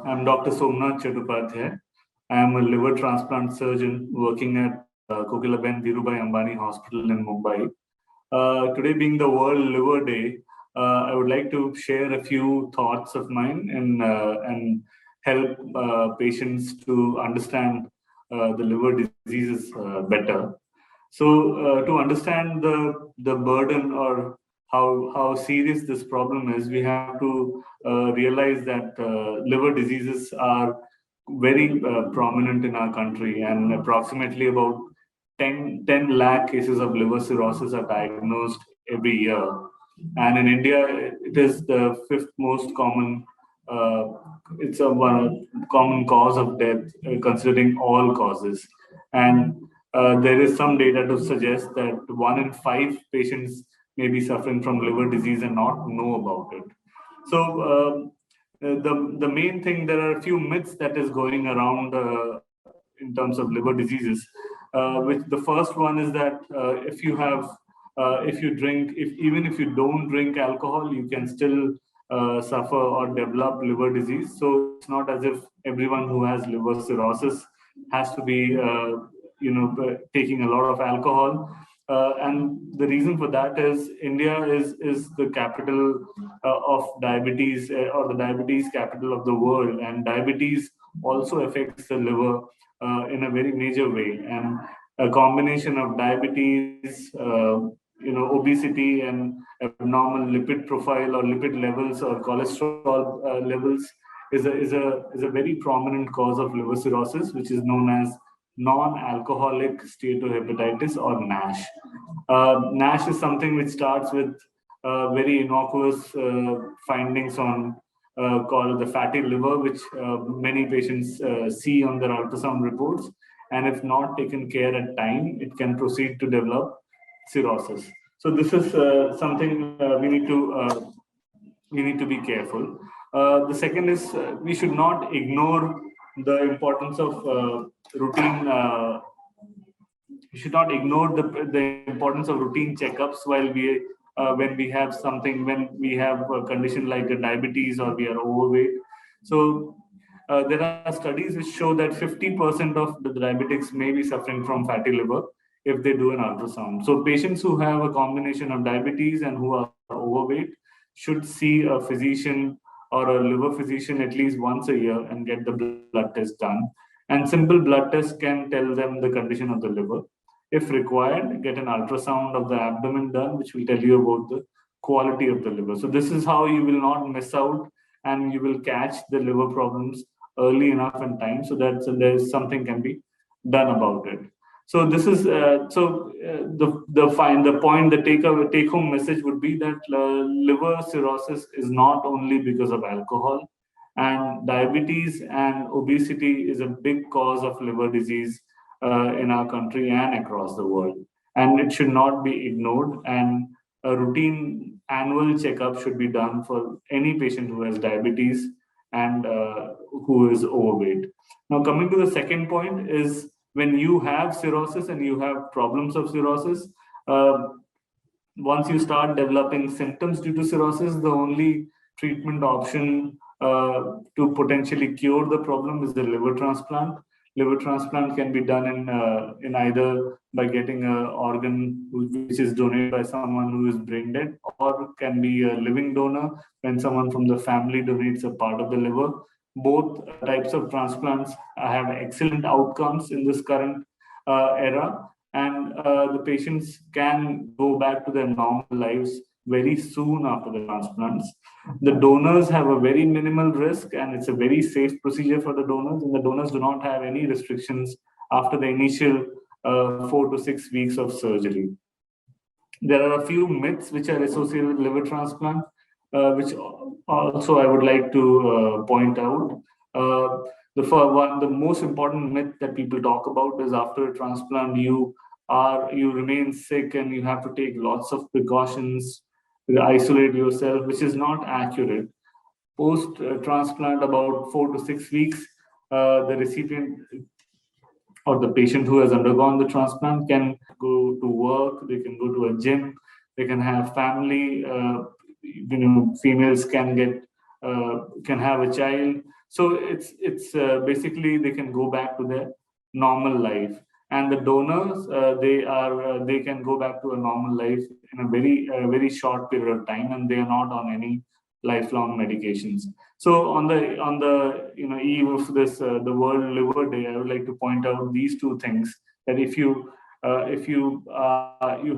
I'm Dr. Somnath Chattopadhyay. I am a liver transplant surgeon working at Kokilaben Dhirubhai Ambani Hospital in Mumbai. Today being the World Liver Day, I would like to share a few thoughts of mine and help patients to understand the liver diseases better. So to understand the burden or how serious this problem is, we have to realize that liver diseases are very prominent in our country, and approximately about 10 lakh cases of liver cirrhosis are diagnosed every year. And in India, it is the fifth most common. It's a one common cause of death, considering all causes. And there is some data to suggest that 1 in 5 patients may be suffering from liver disease and not know about it. So the main thing, there are a few myths that is going around in terms of liver diseases. Which the first one is that if you drink, even if you don't drink alcohol, you can still suffer or develop liver disease. So it's not as if everyone who has liver cirrhosis has to be taking a lot of alcohol. And the reason for that is India is the capital of diabetes, or the diabetes capital of the world, and diabetes also affects the liver in a very major way. And a combination of diabetes, obesity, and abnormal lipid profile or lipid levels or cholesterol levels is a very prominent cause of liver cirrhosis, which is known as non-alcoholic steatohepatitis, or NASH. NASH is something which starts with very innocuous findings on called the fatty liver, which many patients see on their ultrasound reports. And if not taken care at time, it can proceed to develop cirrhosis. So this is something we need to be careful. The second is we should not ignore the importance of routine. We should not ignore the importance of routine checkups while when we have a condition like a diabetes or we are overweight. So there are studies which show that 50% of the diabetics may be suffering from fatty liver if they do an ultrasound. So patients who have a combination of diabetes and who are overweight should see a physician or a liver physician at least once a year and get the blood test done. And simple blood tests can tell them the condition of the liver. If required, get an ultrasound of the abdomen done, which will tell you about the quality of the liver. So this is how you will not miss out, and you will catch the liver problems early enough in time, so that there's something can be done about it. So this is the take home message would be that liver cirrhosis is not only because of alcohol, and diabetes and obesity is a big cause of liver disease in our country and across the world, and it should not be ignored. And a routine annual checkup should be done for any patient who has diabetes and who is overweight. Now, coming to the second point is, when you have cirrhosis and you have problems of cirrhosis, once you start developing symptoms due to cirrhosis, the only treatment option to potentially cure the problem is the liver transplant. Liver transplant can be done in either by getting an organ which is donated by someone who is brain dead, or can be a living donor when someone from the family donates a part of the liver. Both types of transplants have excellent outcomes in this current era, and the patients can go back to their normal lives very soon after the transplants. The donors have a very minimal risk, and it's a very safe procedure for the donors, and the donors do not have any restrictions after the initial 4 to 6 weeks of surgery. There are a few myths which are associated with liver transplant, which also I would like to point out. The most important myth that people talk about is, after a transplant, you remain sick and you have to take lots of precautions, isolate yourself, which is not accurate. Post transplant, about 4 to 6 weeks, the recipient or the patient who has undergone the transplant can go to work, they can go to a gym, they can have family, females can have a child. So it's basically they can go back to their normal life, and the donors they can go back to a normal life in a very short period of time, and they are not on any lifelong medications. So on the eve of this the World Liver Day, I would like to point out these two things, that if you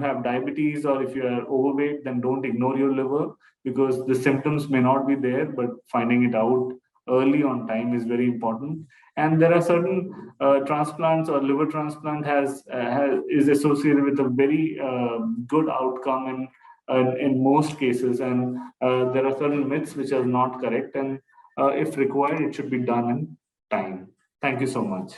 have diabetes or if you are overweight, then don't ignore your liver, because the symptoms may not be there, but finding it out early on time is very important. And there are certain transplants, or liver transplant is associated with a very good outcome in most cases, and there are certain myths which are not correct, and if required, it should be done in time. Thank you so much.